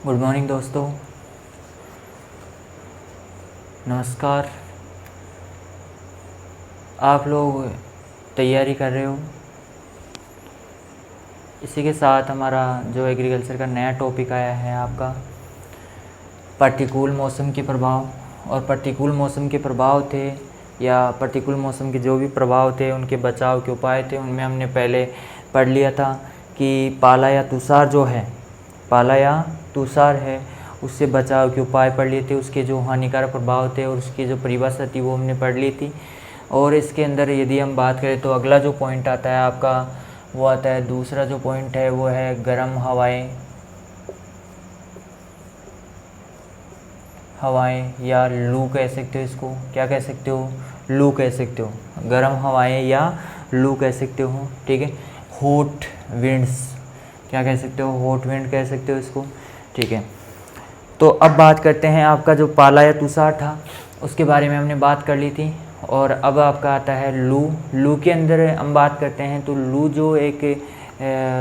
Good morning दोस्तों, नमस्कार। आप लोग तैयारी कर रहे हो। इसी के साथ हमारा जो एग्रीकल्चर का नया टॉपिक आया है आपका प्रतिकूल मौसम के प्रभाव। और प्रतिकूल मौसम के प्रभाव थे या प्रतिकूल मौसम के जो भी प्रभाव थे उनके बचाव के उपाय थे, उनमें हमने पहले पढ़ लिया था कि पाला या तुषार जो है, पाला या तुषार है, उससे बचाव के उपाय पढ़ लिए थे, उसके जो हानिकारक प्रभाव थे और उसकी जो परिभाषा थी वो हमने पढ़ ली थी। और इसके अंदर यदि हम बात करें तो अगला जो पॉइंट आता है आपका वो आता है, दूसरा जो पॉइंट है वो है गर्म हवाएं या लू कह सकते हो। इसको क्या कह सकते हो? लू कह सकते हो। गर्म हवाएं या लू कह सकते हो, ठीक है। हॉट विंड्स क्या कह सकते हो? हॉट विंड कह सकते हो इसको, ठीक है। तो अब बात करते हैं, आपका जो पाला या तुषार था उसके बारे में हमने बात कर ली थी। और अब आपका आता है लू। लू के अंदर हम बात करते हैं तो लू जो एक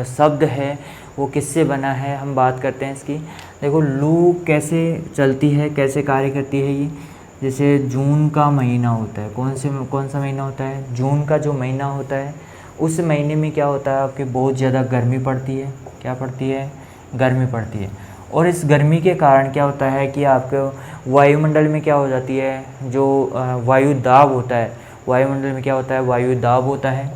शब्द है वो किससे बना है, हम बात करते हैं इसकी। देखो लू कैसे चलती है, कैसे कार्य करती है ये। जैसे जून का महीना होता है, कौन सा महीना होता है? जून का जो महीना होता है, उस महीने में क्या होता है आपके बहुत ज़्यादा गर्मी पड़ती है। क्या पड़ती है? गर्मी पड़ती है। और इस गर्मी के कारण क्या होता है कि आपके वायुमंडल में क्या हो जाती है, जो वायु दाब होता है, वायुमंडल में क्या होता है? वायु दाब होता है।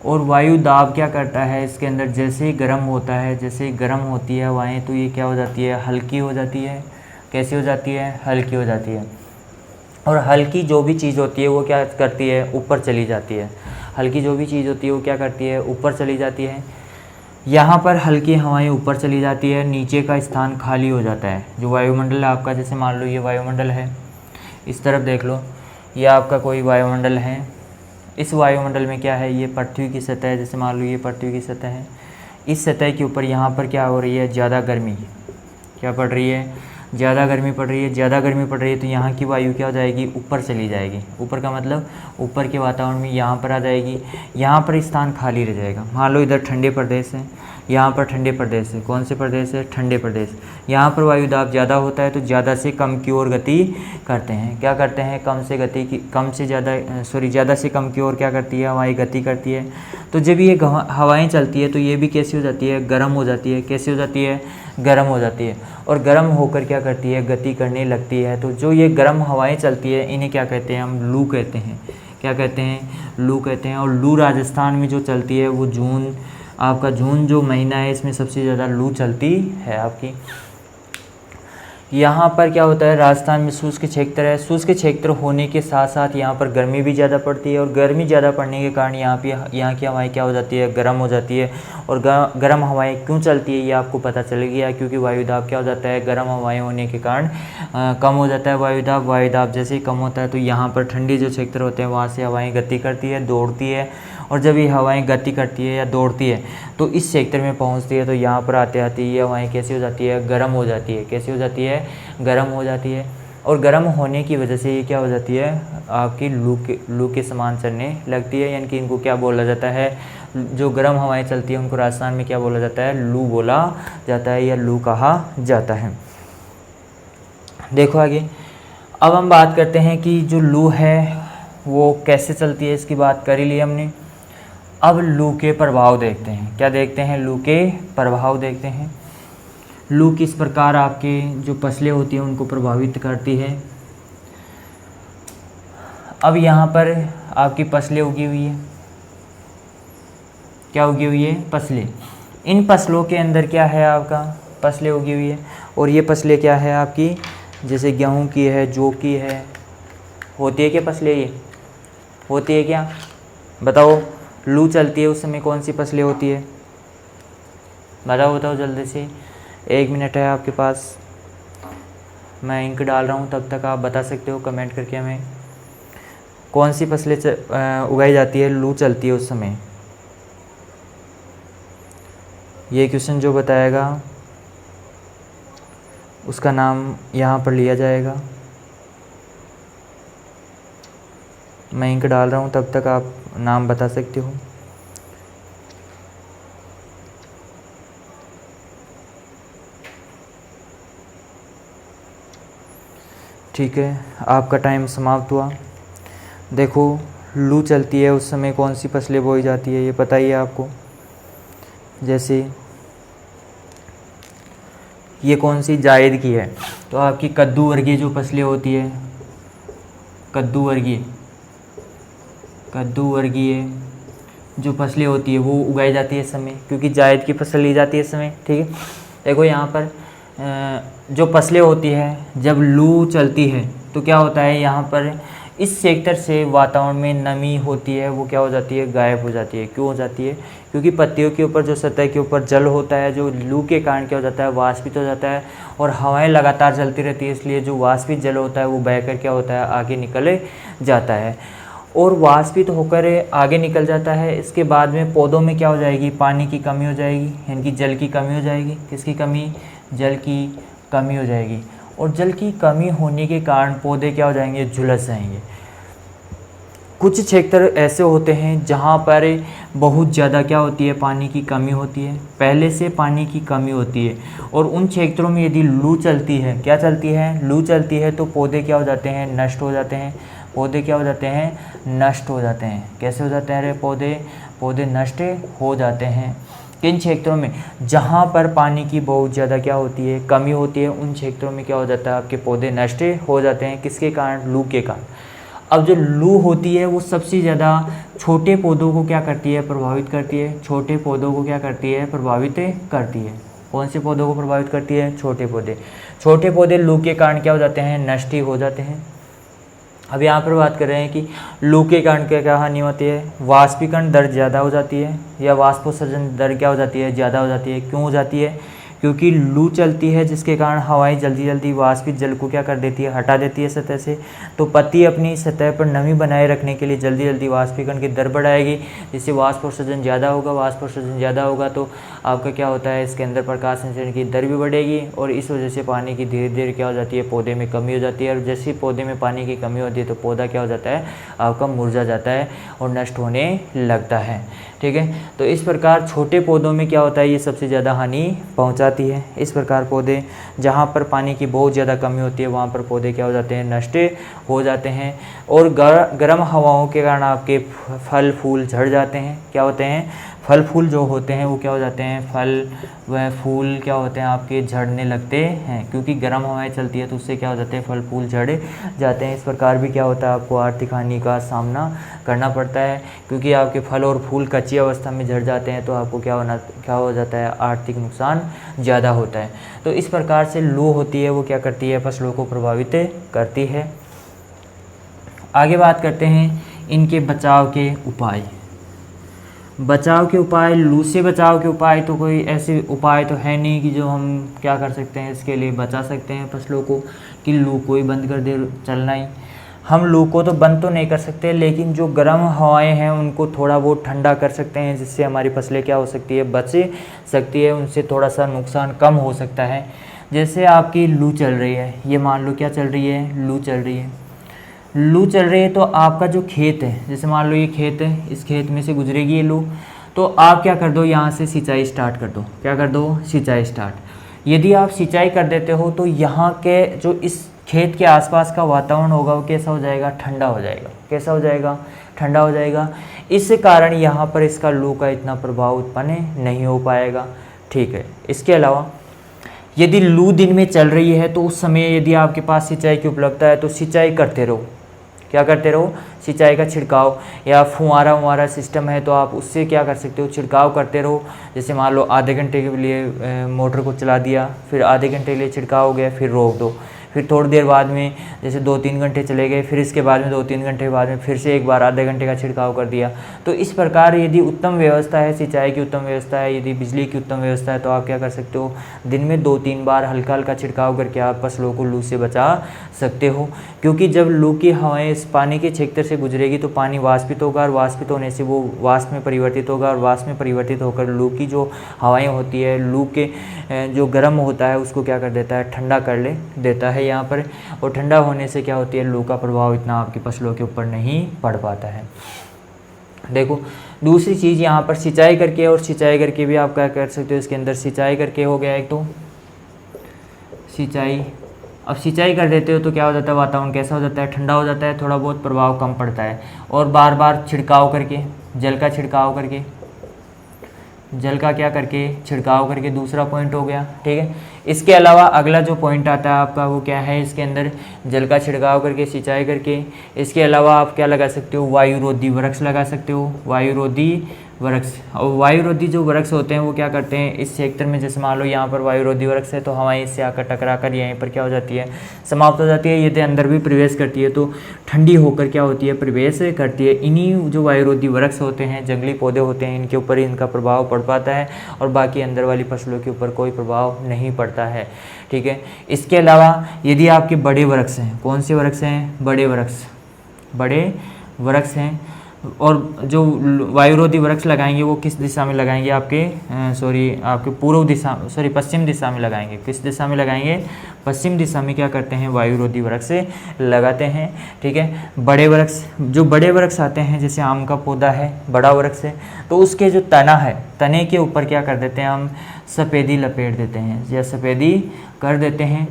और वायु दाब क्या करता है इसके अंदर, जैसे ही गर्म होता है, जैसे ही गर्म होती है हवाएं, तो ये क्या हो जाती है? हल्की हो जाती है। कैसी हो जाती है? हल्की हो जाती है। और हल्की जो भी चीज़ होती है वो क्या करती है? ऊपर चली जाती है। हल्की जो भी चीज़ होती है वो क्या करती है? ऊपर चली जाती है। यहाँ पर हल्की हवाएं ऊपर चली जाती है, नीचे का स्थान खाली हो जाता है। जो वायुमंडल है आपका, जैसे मान लो ये वायुमंडल है, इस तरफ देख लो, ये आपका कोई वायुमंडल है। इस वायुमंडल में क्या है? ये पृथ्वी की सतह है। जैसे मान लो ये पृथ्वी की सतह है, इस सतह के ऊपर यहाँ पर क्या हो रही है? ज़्यादा गर्मी। क्या पड़ रही है? ज़्यादा गर्मी पड़ रही है। ज़्यादा गर्मी पड़ रही है तो यहाँ की वायु क्या हो जाएगी? ऊपर चली जाएगी। ऊपर का मतलब ऊपर के वातावरण में यहाँ पर आ जाएगी, यहाँ पर स्थान खाली रह जाएगा। मान लो इधर ठंडे प्रदेश है, यहाँ पर ठंडे प्रदेश है। कौन से प्रदेश है? ठंडे प्रदेश। यहाँ पर वायु दाब ज़्यादा होता है तो ज़्यादा से कम की ओर गति करते हैं। क्या करते हैं? ज़्यादा से कम की ओर क्या करती है? हवाएं गति करती है। तो जब ये हवाएं चलती है तो ये भी कैसी हो जाती है? गर्म हो जाती है। कैसी हो जाती है? गर्म हो जाती है। और गर्म होकर क्या करती है? गति करने लगती है। तो जो ये गर्म हवाएं चलती है इन्हें क्या कहते हैं? हम लू कहते हैं। क्या कहते हैं? लू कहते हैं। और लू राजस्थान में जो चलती है वो जून जो महीना है इसमें सबसे ज़्यादा लू चलती है आपकी। यहाँ पर क्या होता है? राजस्थान में शुष्क क्षेत्र है। शुष्क क्षेत्र होने के साथ साथ यहाँ पर गर्मी भी ज़्यादा पड़ती है। और गर्मी ज़्यादा पड़ने के कारण यहाँ की हवाएं क्या हो जाती है? गर्म हो जाती है। और गर्म हवाएं क्यों चलती है ये आपको पता चल गया, क्योंकि वायुदाब क्या हो जाता है? गर्म हवाएं होने के कारण कम हो जाता है वायुदाब। वायुदाब जैसे ही कम होता है तो यहाँ पर ठंडी जो क्षेत्र होते हैं वहाँ से हवाएँ गति करती है, दौड़ती है। और जब ये हवाएं गति करती है या दौड़ती है तो इस क्षेत्र में पहुंचती है, तो यहाँ पर आते आते ये हवाएं कैसी हो जाती है? गर्म हो जाती है। कैसी हो जाती है? गर्म हो जाती है। और गर्म होने की वजह से ये क्या हो जाती है? आपकी लू के समान चलने लगती है। यानी कि इनको क्या बोला जाता है? जो गर्म हवाएं चलती है उनको राजस्थान में क्या बोला जाता है? लू बोला जाता है या लू कहा जाता है। देखो आगे, अब हम बात करते हैं कि जो लू है वो कैसे चलती है, इसकी बात कर ही ली हमने। अब लू के प्रभाव देखते हैं। क्या देखते हैं? लू के प्रभाव देखते हैं। लू किस प्रकार आपके जो फसलें होती हैं उनको प्रभावित करती है। अब यहाँ पर आपकी फसलें उगी हुई है। क्या उगी हुई है? फसलें। इन फसलों के अंदर क्या है आपका? फसलें उगी हुई है। और ये फसलें क्या है आपकी? जैसे गेहूँ की है, जौ की है। होती है क्या फसलें? ये होती है क्या? बताओ। लू चलती है उस समय कौन सी फसलें होती है? बताओ जल्दी से। 1 मिनट है आपके पास, मैं इंक डाल रहा हूँ, तब तक आप बता सकते हो कमेंट करके हमें। कौन सी फसलें उगाई जाती है, लू चलती है उस समय? ये क्वेश्चन जो बताएगा उसका नाम यहाँ पर लिया जाएगा। मैं इंक डाल रहा हूँ, तब तक आप नाम बता सकते हो। ठीक है, आपका टाइम समाप्त हुआ। देखो लू चलती है उस समय कौन सी फसलें बोई जाती है ये पता ही है आपको। जैसे ये कौन सी जायद की है, तो आपकी कद्दू वर्गीय जो फसलें होती है, कद्दू वर्गीय जो फसलें होती है वो उगाई जाती है इस समय, क्योंकि जायद की फसल ली जाती है इस समय। ठीक है, देखो यहाँ पर जो फसलें होती है जब लू चलती है तो क्या होता है, यहाँ पर इस सेक्टर से वातावरण में नमी होती है वो क्या हो जाती है, गायब हो जाती है। क्यों हो जाती है, क्योंकि पत्तियों के ऊपर जो सतह के ऊपर जल होता है जो लू के कारण क्या हो जाता है, वाष्पित हो जाता है, और हवाएं लगातार चलती रहती है, इसलिए जो वाष्पित जल होता है वो बहकर क्या होता है, आगे निकल जाता है, और वाष्पित होकर आगे निकल जाता है। इसके बाद में पौधों में क्या हो जाएगी, पानी की कमी हो जाएगी, यानी कि जल की कमी हो जाएगी। किसकी कमी, जल की कमी हो जाएगी, और जल की कमी होने के कारण पौधे क्या हो जाएंगे, झुलस जाएंगे। कुछ क्षेत्र ऐसे होते हैं जहाँ पर बहुत ज़्यादा क्या होती है, पानी की कमी होती है, पहले से पानी की कमी होती है, और उन क्षेत्रों में यदि लू चलती है, क्या चलती है, लू चलती है, तो पौधे क्या हो जाते हैं, नष्ट हो जाते हैं। पौधे क्या हो जाते हैं, नष्ट हो जाते हैं। कैसे हो जाते हैं रे पौधे नष्ट हो जाते हैं। किन क्षेत्रों में, जहाँ पर पानी की बहुत ज़्यादा क्या होती है, कमी होती है, उन क्षेत्रों में क्या हो जाता है, आपके पौधे नष्ट हो जाते हैं। किसके कारण, लू के कारण। अब जो लू होती है वो सबसे ज़्यादा छोटे पौधों को क्या करती है, प्रभावित करती है। छोटे पौधों को क्या करती है, प्रभावित करती है। कौन से पौधों को प्रभावित करती है, छोटे पौधे। छोटे पौधे लू के कारण क्या हो जाते हैं, नष्ट हो जाते हैं। अब यहाँ पर बात कर रहे हैं कि लू के कारण क्या क्या हानि होती है, वाष्पीकरण दर ज़्यादा हो जाती है, या वाष्पोत्सर्जन दर क्या हो जाती है, ज़्यादा हो जाती है। क्यों हो जाती है, क्योंकि लू चलती है जिसके कारण हवाएं जल्दी जल्दी वाष्पित जल को क्या कर देती है, हटा देती है सतह से। तो पत्ती अपनी सतह पर नमी बनाए रखने के लिए जल्दी जल्दी वाष्पीकरण की दर बढ़ाएगी, जिससे वाष्पोत्सर्जन ज़्यादा होगा। वाष्पोत्सर्जन ज़्यादा होगा तो आपका क्या होता है, इसके अंदर प्रकाश संचरण की दर भी बढ़ेगी, और इस वजह से पानी की धीरे धीरे क्या हो जाती है, पौधे में कमी हो जाती है। और जैसे ही पौधे में पानी की कमी होती है तो पौधा क्या हो जाता है, आपका मुरझा जाता है और नष्ट होने लगता है। ठीक है, तो इस प्रकार छोटे पौधों में क्या होता है, ये सबसे ज़्यादा हानि पहुंचाती है। इस प्रकार पौधे जहाँ पर पानी की बहुत ज़्यादा कमी होती है वहाँ पर पौधे क्या हो जाते हैं, नष्ट हो जाते हैं। और गर्म हवाओं के कारण आपके फल फूल झड़ जाते हैं। क्या होते हैं, फल फूल जो होते हैं वो क्या हो जाते हैं, फल व फूल क्या होते हैं, आपके झड़ने लगते हैं, क्योंकि गर्म हवाएं चलती है तो उससे क्या हो जाते हैं, फल फूल झड़ जाते हैं। इस प्रकार भी क्या होता है, आपको आर्थिक हानि का सामना करना पड़ता है, क्योंकि आपके फल और फूल कच्ची अवस्था में झड़ जाते हैं तो आपको क्या हो जाता है, आर्थिक नुकसान ज़्यादा होता है। तो इस प्रकार से लू होती है वो क्या करती है, फसलों को प्रभावित करती है। आगे बात करते हैं इनके बचाव के उपाय। बचाव के उपाय, लू से बचाव के उपाय तो कोई ऐसे उपाय तो है नहीं कि जो हम क्या कर सकते हैं इसके लिए बचा सकते हैं फसलों को, कि लू को ही बंद कर दे चलना ही। हम लू को तो बंद तो नहीं कर सकते, लेकिन जो गर्म हवाएं हैं उनको थोड़ा बहुत ठंडा कर सकते हैं, जिससे हमारी फसलें क्या हो सकती है, बच सकती है, उनसे थोड़ा सा नुकसान कम हो सकता है। जैसे आपकी लू चल रही है, ये मान लो क्या चल रही है, लू चल रही है। लू चल रही है तो आपका जो खेत है, जैसे मान लो ये खेत है, इस खेत में से गुजरेगी ये लू, तो आप क्या कर दो, यहाँ से सिंचाई स्टार्ट कर दो। क्या कर दो, सिंचाई स्टार्ट। यदि आप सिंचाई कर देते हो तो यहाँ के जो इस खेत के आसपास का वातावरण होगा वो कैसा हो जाएगा, ठंडा हो जाएगा। कैसा हो जाएगा, ठंडा हो जाएगा। इस कारण यहाँ पर इसका लू का इतना प्रभाव उत्पन्न नहीं हो पाएगा। ठीक है, इसके अलावा यदि लू दिन में चल रही है तो उस समय यदि आपके पास सिंचाई की उपलब्धता है तो सिंचाई करते रहो। क्या करते रहो, सिंचाई का छिड़काव, या फुहारा सिस्टम है तो आप उससे क्या कर सकते हो, छिड़काव करते रहो। जैसे मान लो आधे घंटे के लिए मोटर को चला दिया, फिर आधे घंटे के लिए छिड़काव हो गया, फिर रोक दो, फिर थोड़ी देर बाद में जैसे 2-3 घंटे चले गए, फिर इसके बाद में 2-3 घंटे बाद में फिर से एक बार आधे घंटे का छिड़काव कर दिया। तो इस प्रकार यदि उत्तम व्यवस्था है, सिंचाई की उत्तम व्यवस्था है, यदि बिजली की उत्तम व्यवस्था है, तो आप क्या कर सकते हो, दिन में 2-3 बार हल्का हल्का छिड़काव करके आप फसलों को लू से बचा सकते हो। क्योंकि जब लू की हवाएं इस पानी के क्षेत्र से गुजरेगी तो पानी वाष्पित होगा, और वाष्पित होने से वो वाष्प में परिवर्तित होगा, और वाष्प में परिवर्तित होकर लू की जो हवाएं होती है, लू के जो गर्म होता है उसको क्या कर देता है, ठंडा कर ले देता है यहाँ पर। और ठंडा होने से क्या होती है, लू का प्रभाव इतना आपकी फसलों के ऊपर नहीं पड़ पाता है। देखो दूसरी चीज़ यहाँ पर सिंचाई करके, और सिंचाई करके भी आप क्या कर सकते हो, इसके अंदर सिंचाई करके हो गया एक तो सिंचाई, अब सिंचाई कर देते हो तो क्या हो जाता है, वातावरण कैसा हो जाता है, ठंडा हो जाता है, थोड़ा बहुत प्रभाव कम पड़ता है। और बार बार छिड़काव करके, जल का छिड़काव करके, जल का क्या करके, छिड़काव करके, दूसरा पॉइंट हो गया, ठीक है। इसके अलावा अगला जो पॉइंट आता है आपका वो क्या है, इसके अंदर जल का छिड़काव करके, सिंचाई करके, इसके अलावा आप क्या लगा सकते हो, वायुरोधी वृक्ष लगा सकते हो, वायुरोधी वृक्ष। और वायुरोधी जो वृक्ष होते हैं वो क्या करते हैं, इस क्षेत्र में जैसे मान लो यहाँ पर वायुरोधी वृक्ष है तो हवाएं इससे आकर टकरा कर यहीं पर क्या हो जाती है, समाप्त हो जाती है। यदि अंदर भी प्रवेश करती है तो ठंडी होकर क्या होती है, प्रवेश करती है। इन्हीं जो वायुरोधी वृक्ष होते हैं, जंगली पौधे होते हैं, इनके ऊपर इनका प्रभाव पड़ पाता है और बाकी अंदर वाली फसलों के ऊपर कोई प्रभाव नहीं पड़ता है, ठीक है। इसके अलावा यदि आपके बड़े वृक्ष हैं, कौन से वृक्ष हैं, बड़े वृक्ष, बड़े वृक्ष हैं, और जो वायुरोधी वृक्ष लगाएंगे वो किस दिशा में लगाएंगे, आपके पूर्व दिशा, पश्चिम दिशा में लगाएंगे। किस दिशा में लगाएंगे, पश्चिम दिशा में क्या करते हैं, वायुरोधी वृक्ष लगाते हैं, ठीक है। बड़े वृक्ष, जो बड़े वृक्ष आते हैं, जैसे आम का पौधा है, बड़ा वृक्ष है, तो उसके जो तना है, तने के ऊपर क्या कर देते हैं, हम सफ़ेदी लपेट देते हैं या सफ़ेदी कर देते हैं।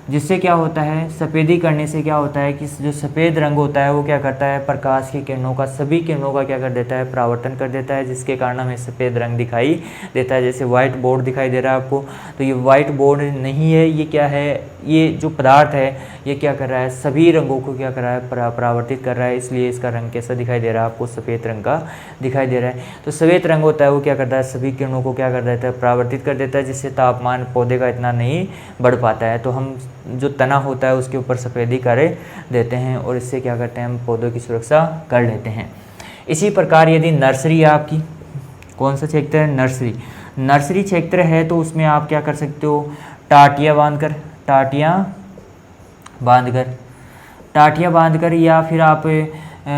जिससे क्या होता है, सफ़ेदी करने से क्या होता है कि जो सफ़ेद रंग होता है वो क्या करता है, प्रकाश की किरणों का, सभी किरणों का क्या कर देता है, परावर्तन कर देता है, जिसके कारण हमें सफ़ेद रंग दिखाई देता है। जैसे वाइट बोर्ड दिखाई दे रहा है आपको, तो ये वाइट बोर्ड नहीं है, ये क्या है, ये जो पदार्थ है ये क्या कर रहा है, सभी रंगों को क्या कर रहा है, परावर्तित कर रहा है, इसलिए इसका रंग कैसा दिखाई दे रहा है आपको, सफ़ेद रंग का दिखाई दे रहा है। तो सफ़ेद रंग होता है वो क्या करता है, सभी किरणों को क्या कर देता है, परावर्तित कर देता है, जिससे तापमान पौधे का इतना नहीं बढ़ पाता है। तो हम जो तना होता है उसके ऊपर सफ़ेदी कर देते हैं और इससे क्या करते हैं, हम पौधों की सुरक्षा कर लेते हैं। इसी प्रकार यदि नर्सरी है आपकी, कौन सा क्षेत्र है, नर्सरी, नर्सरी क्षेत्र है तो उसमें आप क्या कर सकते हो, टाटियाँ बांधकर या फिर आप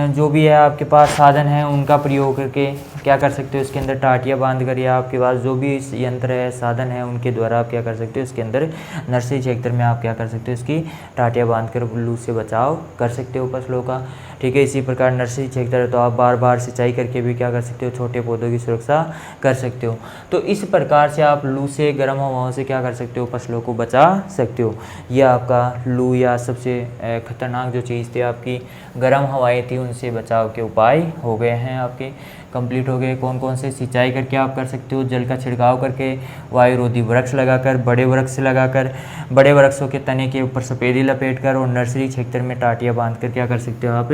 जो भी है आपके पास साधन है उनका प्रयोग करके क्या कर सकते हो, इसके अंदर टाटियाँ बांधकर, या आपके पास जो भी यंत्र है, साधन है, उनके द्वारा आप क्या कर सकते हो, इसके अंदर नर्सरी क्षेत्र में आप क्या कर सकते हो, इसकी टाटियाँ बांधकर लू से बचाव कर सकते हो फसलों का, ठीक है। इसी प्रकार नर्सरी क्षेत्र है तो आप बार बार सिंचाई करके भी क्या कर सकते हो, छोटे पौधों की सुरक्षा कर सकते हो। तो इस प्रकार से आप लू से, गर्म हवाओं से क्या कर सकते हो, फसलों को बचा सकते हो। यह आपका लू या सबसे खतरनाक जो चीज़ थी आपकी गर्म हवाएं थी, उनसे बचाव के उपाय हो गए हैं आपके, कंप्लीट हो गए। कौन कौन से, सिंचाई करके आप कर सकते हो, जल का छिड़काव करके, वायुरोधी वृक्ष लगाकर, बड़े वृक्ष लगाकर, बड़े वृक्षों के तने के ऊपर सफ़ेदी लपेटकर, और नर्सरी क्षेत्र में टाटियाँ बांधकर क्या कर सकते हो, आप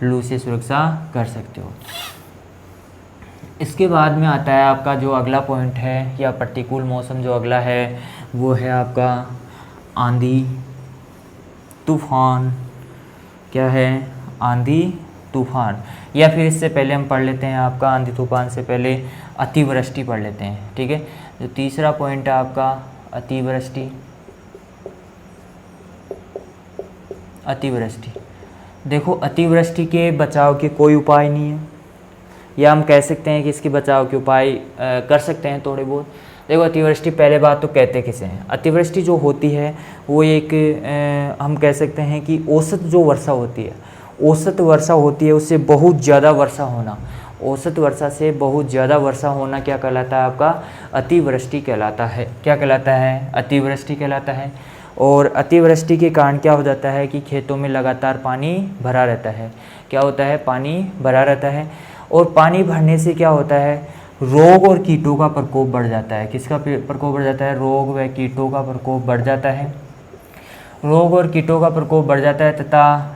लू से सुरक्षा कर सकते हो। इसके बाद में आता है आपका जो अगला पॉइंट है या प्रतिकूल मौसम जो अगला है वो है आपका आंधी तूफान। क्या है, आंधी तूफान, या फिर इससे पहले हम पढ़ लेते हैं आपका, आंधी तूफान से पहले अतिवृष्टि पढ़ लेते हैं, ठीक है। जो तीसरा पॉइंट है आपका अतिवृष्टि। अतिवृष्टि, देखो अतिवृष्टि के बचाव के कोई उपाय नहीं है, या हम कह सकते हैं कि इसके बचाव के उपाय कर सकते हैं थोड़े बहुत। देखो अतिवृष्टि, पहले बात तो कहते किसे हैं, अतिवृष्टि जो होती है वो एक हम कह सकते हैं कि औसत जो वर्षा होती है, औसत वर्षा होती है उससे बहुत ज़्यादा वर्षा होना, औसत वर्षा से बहुत ज़्यादा वर्षा होना क्या कहलाता है, आपका अतिवृष्टि कहलाता है। क्या कहलाता है, अतिवृष्टि कहलाता है। और अतिवृष्टि के कारण क्या हो जाता है कि खेतों में लगातार पानी भरा रहता है। क्या होता है, पानी भरा रहता है, और पानी भरने से क्या होता है, रोग और कीटों का प्रकोप बढ़ जाता है। किसका प्रकोप बढ़ जाता है, रोग व कीटों का प्रकोप बढ़ जाता है। रोग और कीटों का प्रकोप बढ़ जाता है तथा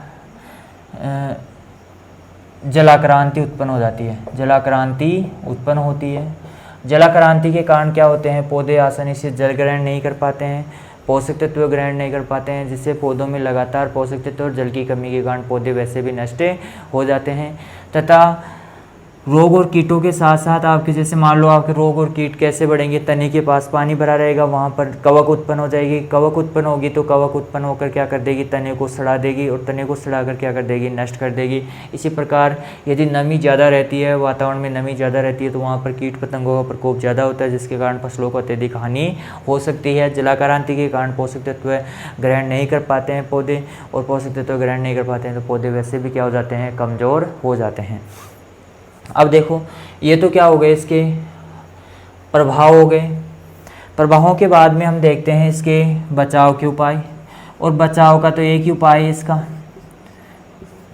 जलाक्रांति उत्पन्न हो जाती है, जलाक्रांति उत्पन्न होती है। जलाक्रांति के कारण क्या होते हैं, पौधे आसानी से जल ग्रहण नहीं कर पाते हैं, पोषक तत्व ग्रहण नहीं कर पाते हैं, जिससे पौधों में लगातार पोषक तत्व और जल की कमी के कारण पौधे वैसे भी नष्ट हो जाते हैं। तथा रोग और कीटों के साथ साथ आपके, जैसे मान लो आपके रोग और कीट कैसे बढ़ेंगे, तने के पास पानी भरा रहेगा, वहाँ पर कवक उत्पन्न हो जाएगी, कवक उत्पन्न होगी तो कवक उत्पन्न होकर क्या कर देगी, तने को सड़ा देगी, और तने को सड़ा कर क्या कर देगी, नष्ट कर देगी। इसी प्रकार यदि नमी ज़्यादा रहती है, वातावरण में नमी ज़्यादा रहती है, तो वहाँ पर कीट पतंगों का प्रकोप ज़्यादा होता है, जिसके कारण फसलों को अत्यधिक हानि हो सकती है। जलाक्रांति के कारण पोषक तत्व ग्रहण नहीं कर पाते हैं पौधे, और पोषक तत्व ग्रहण नहीं कर पाते हैं तो पौधे वैसे भी क्या हो जाते हैं, कमज़ोर हो जाते हैं। अब देखो ये तो क्या हो गए, इसके प्रभाव हो गए। प्रभावों के बाद में हम देखते हैं इसके बचाव के उपाय। और बचाव का तो एक ही उपाय है इसका,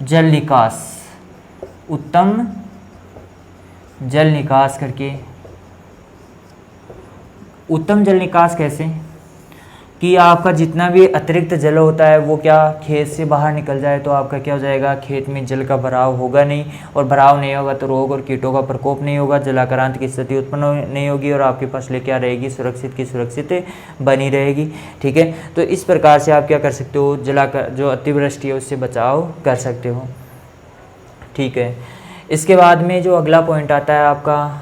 जल निकास, उत्तम जल निकास करके। उत्तम जल निकास कैसे कि आपका जितना भी अतिरिक्त जल होता है वो क्या खेत से बाहर निकल जाए, तो आपका क्या हो जाएगा, खेत में जल का भराव होगा नहीं, और भराव नहीं होगा तो रोग और कीटों का प्रकोप नहीं होगा, जलाक्रांत की स्थिति उत्पन्न नहीं होगी, और आपकी फसलें क्या रहेगी, सुरक्षित की सुरक्षित बनी रहेगी। ठीक है, तो इस प्रकार से आप क्या कर सकते हो, जो अतिवृष्टि है उससे बचाव कर सकते हो। ठीक है, इसके बाद में जो अगला पॉइंट आता है आपका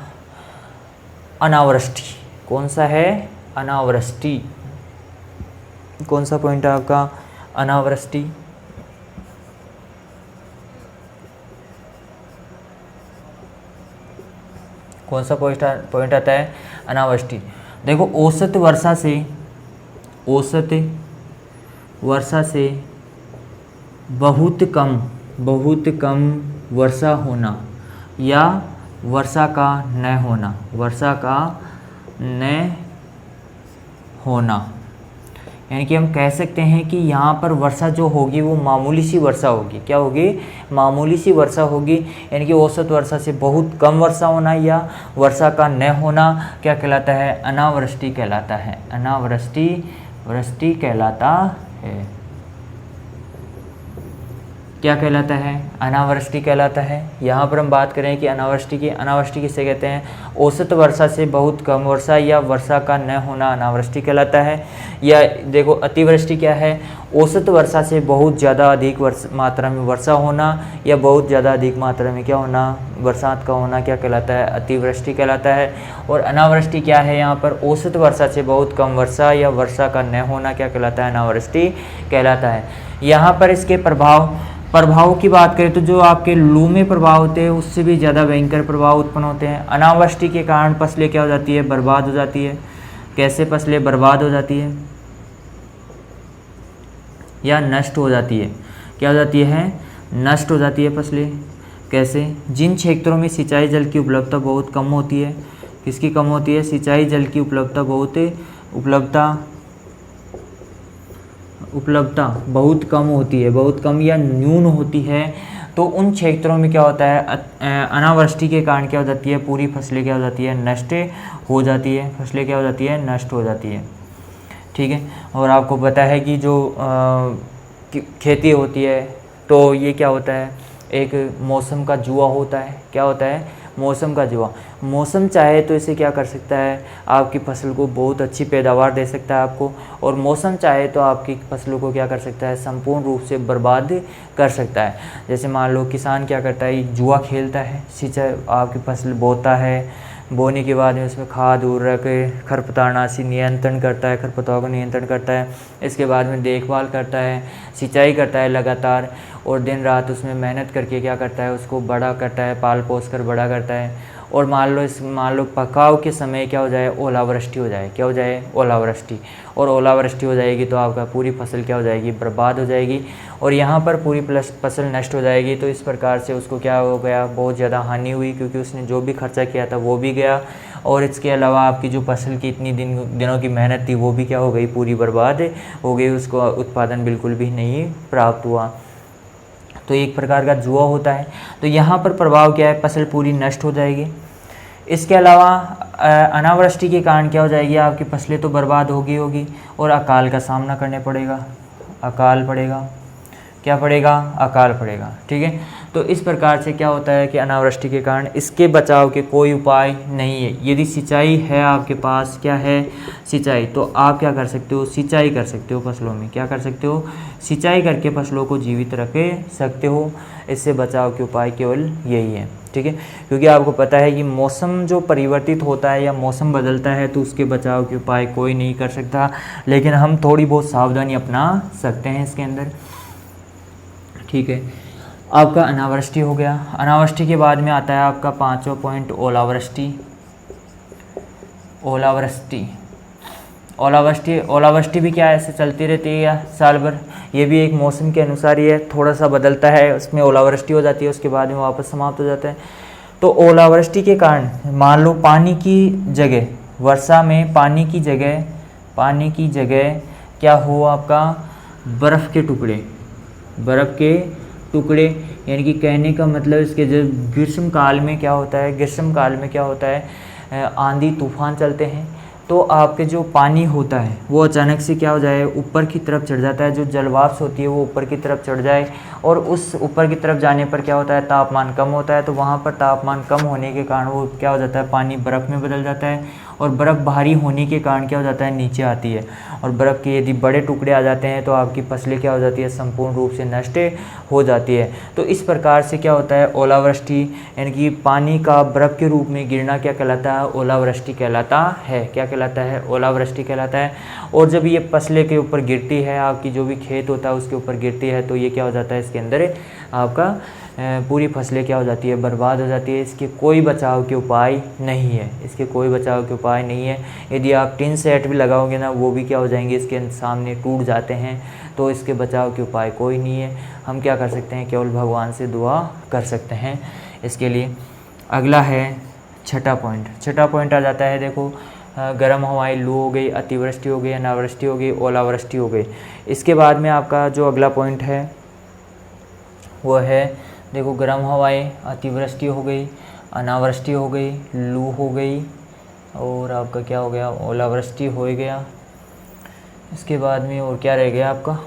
अनावृष्टि। कौन सा है, अनावृष्टि। कौन सा पॉइंट है आपका, अनावृष्टि। कौन सा पॉइंट आता है, अनावृष्टि। देखो औसत वर्षा से बहुत कम वर्षा होना या वर्षा का न होना, यानी कि हम कह सकते हैं कि यहाँ पर वर्षा जो होगी वो मामूली सी वर्षा होगी। क्या होगी, मामूली सी वर्षा होगी, यानी कि औसत वर्षा से बहुत कम वर्षा होना या वर्षा का न होना क्या कहलाता है, अनावृष्टि कहलाता है। वृष्टि कहलाता है। क्या कहलाता है, अनावृष्टि कहलाता है। यहाँ पर हम बात करें कि अनावृष्टि किसे कहते हैं, औसत वर्षा से बहुत कम वर्षा या वर्षा का न होना अनावृष्टि कहलाता है। या देखो अतिवृष्टि क्या है, औसत वर्षा से बहुत ज़्यादा अधिक मात्रा में वर्षा होना या बहुत ज़्यादा अधिक मात्रा में क्या होना, बरसात का होना क्या कहलाता है, अतिवृष्टि कहलाता है। और अनावृष्टि क्या है, यहाँ पर औसत वर्षा से बहुत कम वर्षा या वर्षा का न होना क्या कहलाता है, अनावृष्टि कहलाता है। यहाँ पर इसके प्रभाव की बात करें तो जो आपके लू में प्रभाव होते हैं उससे भी ज़्यादा भयंकर प्रभाव उत्पन्न होते हैं। अनावृष्टि के कारण फसलें क्या हो जाती है, बर्बाद हो जाती है। कैसे फसलें बर्बाद हो जाती है या नष्ट हो जाती है, क्या हो जाती है, नष्ट हो जाती है फसलें। कैसे, जिन क्षेत्रों में सिंचाई जल की उपलब्धता बहुत कम होती है, किसकी कम होती है, सिंचाई जल की उपलब्धता बहुत कम होती है, बहुत कम या न्यून होती है, तो उन क्षेत्रों में क्या होता है, अनावृष्टि के कारण क्या हो जाती है, पूरी फसलें क्या हो जाती है, नष्ट हो जाती है। फसलें क्या हो जाती है, नष्ट हो जाती है। ठीक है, और आपको पता है कि जो खेती होती है तो ये क्या होता है, एक मौसम का जुआ होता है। क्या होता है, मौसम का जुआ। मौसम चाहे तो इसे क्या कर सकता है, आपकी फसल को बहुत अच्छी पैदावार दे सकता है आपको, और मौसम चाहे तो आपकी फसलों को क्या कर सकता है, संपूर्ण रूप से बर्बाद कर सकता है। जैसे मान लो किसान क्या करता है, जुआ खेलता है, सिंचाई आपकी फसल बोता है, बोने के बाद में उसमें खाद उर्वरक खरपतवारनाशी नियंत्रण करता है, खरपतवार को नियंत्रण करता है। इसके बाद में देखभाल करता है, सिंचाई करता है लगातार, और दिन रात उसमें मेहनत करके क्या करता है, उसको बड़ा करता है, पाल पोस कर बड़ा करता है। और मान लो पकाव के समय क्या हो जाए, ओलावृष्टि हो जाए। क्या हो जाए, ओलावृष्टि। और ओलावृष्टि हो जाएगी तो आपका पूरी फसल क्या हो जाएगी, बर्बाद हो जाएगी, और यहाँ पर पूरी फसल नष्ट हो जाएगी। तो इस प्रकार से उसको क्या हो गया, बहुत ज़्यादा हानि हुई, क्योंकि उसने जो भी खर्चा किया था वो भी गया, और इसके अलावा आपकी जो फसल की इतनी दिनों की मेहनत थी वो भी क्या हो गई, पूरी बर्बाद हो गई, उसको उत्पादन बिल्कुल भी नहीं प्राप्त हुआ। तो एक प्रकार का जुआ होता है। तो यहाँ पर प्रभाव क्या है, फसल पूरी नष्ट हो जाएगी। इसके अलावा अनावृष्टि के कारण क्या हो जाएगी, आपकी फसलें तो बर्बाद होगी और अकाल का सामना करने पड़ेगा। अकाल पड़ेगा, क्या पड़ेगा, अकाल पड़ेगा। ठीक है, तो इस प्रकार से क्या होता है कि अनावृष्टि के कारण इसके बचाव के कोई उपाय नहीं है। यदि सिंचाई है आपके पास, क्या है, सिंचाई, तो आप क्या कर सकते हो, सिंचाई कर सकते हो फसलों में। क्या कर सकते हो, सिंचाई करके फसलों को जीवित रख सकते हो। इससे बचाव के उपाय केवल यही है। ठीक है, क्योंकि आपको पता है कि मौसम जो परिवर्तित होता है या मौसम बदलता है तो उसके बचाव के उपाय कोई नहीं कर सकता, लेकिन हम थोड़ी बहुत सावधानी अपना सकते हैं इसके अंदर। ठीक है, आपका अनावृष्टि हो गया। अनावृष्टि के बाद में आता है आपका 5वां पॉइंट, ओलावृष्टि। ओलावृष्टि भी क्या ऐसे चलती रहती है या साल भर, ये भी एक मौसम के अनुसार ही है, थोड़ा सा बदलता है, उसमें ओलावृष्टि हो जाती है, उसके बाद में वापस समाप्त हो जाता है। तो ओलावृष्टि के कारण मान लो पानी की जगह, वर्षा में पानी की जगह क्या हो आपका, बर्फ़ के टुकड़े, बर्फ़ के टुकड़े, यानी कि कहने का मतलब इसके जो ग्रीष्म काल में क्या होता है, ग्रीष्म काल में क्या होता है, आंधी तूफान चलते हैं, तो आपके जो पानी होता है वो अचानक से क्या हो जाए, ऊपर की तरफ चढ़ जाता है, जो जलवाष्प होती है वो ऊपर की तरफ चढ़ जाए, और उस ऊपर की तरफ जाने पर क्या होता है, तापमान कम होता है, तो वहाँ पर तापमान कम होने के कारण वो क्या हो जाता है, पानी बर्फ़ में बदल जाता है, और बर्फ़ भारी होने के कारण क्या हो जाता है, नीचे आती है, और बर्फ़ के यदि बड़े टुकड़े आ जाते हैं तो आपकी फसलें क्या हो जाती है, संपूर्ण रूप से नष्ट हो जाती है। तो इस प्रकार से क्या होता है, ओलावृष्टि, यानी कि पानी का बर्फ़ के रूप में गिरना क्या कहलाता है, ओलावृष्टि कहलाता है। क्या कहलाता है, ओलावृष्टि कहलाता है। और जब ये फसलें के ऊपर गिरती है, आपकी जो भी खेत होता है उसके ऊपर गिरती है, तो ये क्या हो जाता है, इसके अंदर आपका पूरी फसलें क्या हो जाती है, बर्बाद हो जाती है। इसके कोई बचाव के उपाय नहीं है, इसके कोई बचाव के उपाय नहीं है। यदि आप टिन सेट भी लगाओगे ना, वो भी क्या हो जाएंगे, इसके सामने टूट जाते हैं, तो इसके बचाव के उपाय कोई नहीं है। हम क्या कर सकते हैं, केवल भगवान से दुआ कर सकते हैं इसके लिए। अगला है छठा पॉइंट। छठा पॉइंट आ जाता है, देखो, गर्म हवाएं, लू हो गई, अतिवृष्टि हो गई, अनावृष्टि हो गई, ओलावृष्टि हो गई। इसके बाद में आपका जो अगला पॉइंट है वो है, देखो, गर्म हवाएं, अतिवृष्टि हो गई, अनावृष्टि हो गई, लू हो गई, और आपका क्या हो गया, ओलावृष्टि हो गया। इसके बाद में और क्या रह गया आपका,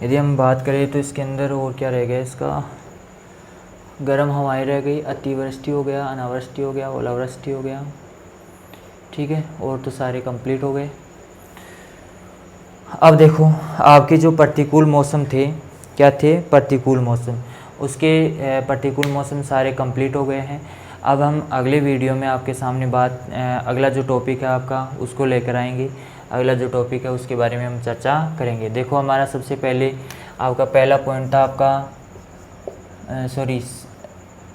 यदि हम बात करें तो इसके अंदर और क्या रह गया, इसका गर्म हवाएं रह गई, अतिवृष्टि हो गया, अनावृष्टि हो गया, ओलावृष्टि हो गया, ठीक है, और तो सारे कंप्लीट हो गए। अब देखो, आपके जो प्रतिकूल मौसम थे, क्या थे, प्रतिकूल मौसम, उसके प्रतिकूल मौसम सारे कंप्लीट हो गए हैं। अब हम अगले वीडियो में आपके सामने अगला जो टॉपिक है आपका उसको लेकर आएंगे। अगला जो टॉपिक है उसके बारे में हम चर्चा करेंगे। देखो, हमारा सबसे पहले आपका पहला पॉइंट था आपका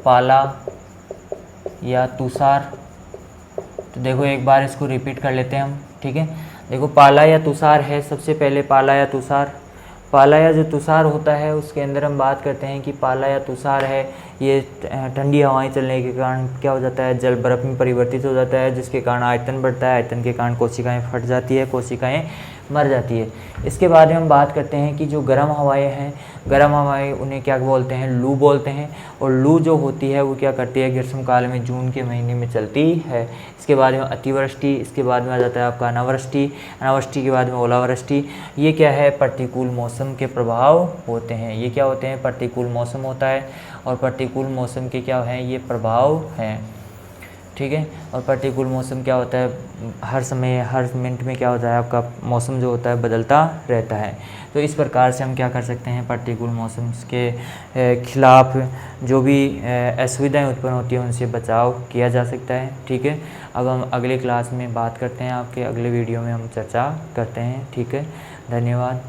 पाला या तुषार। तो देखो, एक बार इसको रिपीट कर लेते हैं हम, ठीक है। देखो, पाला या तुषार है, सबसे पहले पाला या तुषार। पाला या जो तुषार होता है उसके अंदर हम बात करते हैं कि पाला या तुषार है, ये ठंडी हवाएं चलने के कारण क्या हो जाता है, जल बर्फ़ में परिवर्तित हो जाता है, जिसके कारण आयतन बढ़ता है, आयतन के कारण कोशिकाएं फट जाती है, कोशिकाएं मर जाती है। इसके बाद में हम बात करते हैं कि जो गर्म हवाएं हैं, गर्म हवाएं उन्हें क्या बोलते हैं, लू बोलते हैं। और लू जो होती है वो क्या करती है, ग्रीष्म काल में जून के महीने में चलती है। इसके बाद में अतिवृष्टि, इसके बाद में आ जाता है आपका अनावृष्टि, अनावृष्टि के बाद में ओलावृष्टि। ये क्या है, प्रतिकूल मौसम के प्रभाव होते हैं। ये क्या होते हैं, प्रतिकूल मौसम होता है, और प्रतिकूल मौसम के क्या हैं, ये प्रभाव हैं, ठीक है। और प्रतिकूल मौसम क्या होता है, हर समय हर मिनट में क्या होता है, आपका मौसम जो होता है बदलता रहता है। तो इस प्रकार से हम क्या कर सकते हैं, प्रतिकूल मौसम के खिलाफ जो भी असुविधाएं उत्पन्न होती हैं उनसे बचाव किया जा सकता है, ठीक है। अब हम अगले क्लास में बात करते हैं, आपके अगले वीडियो में हम चर्चा करते हैं, ठीक है। धन्यवाद।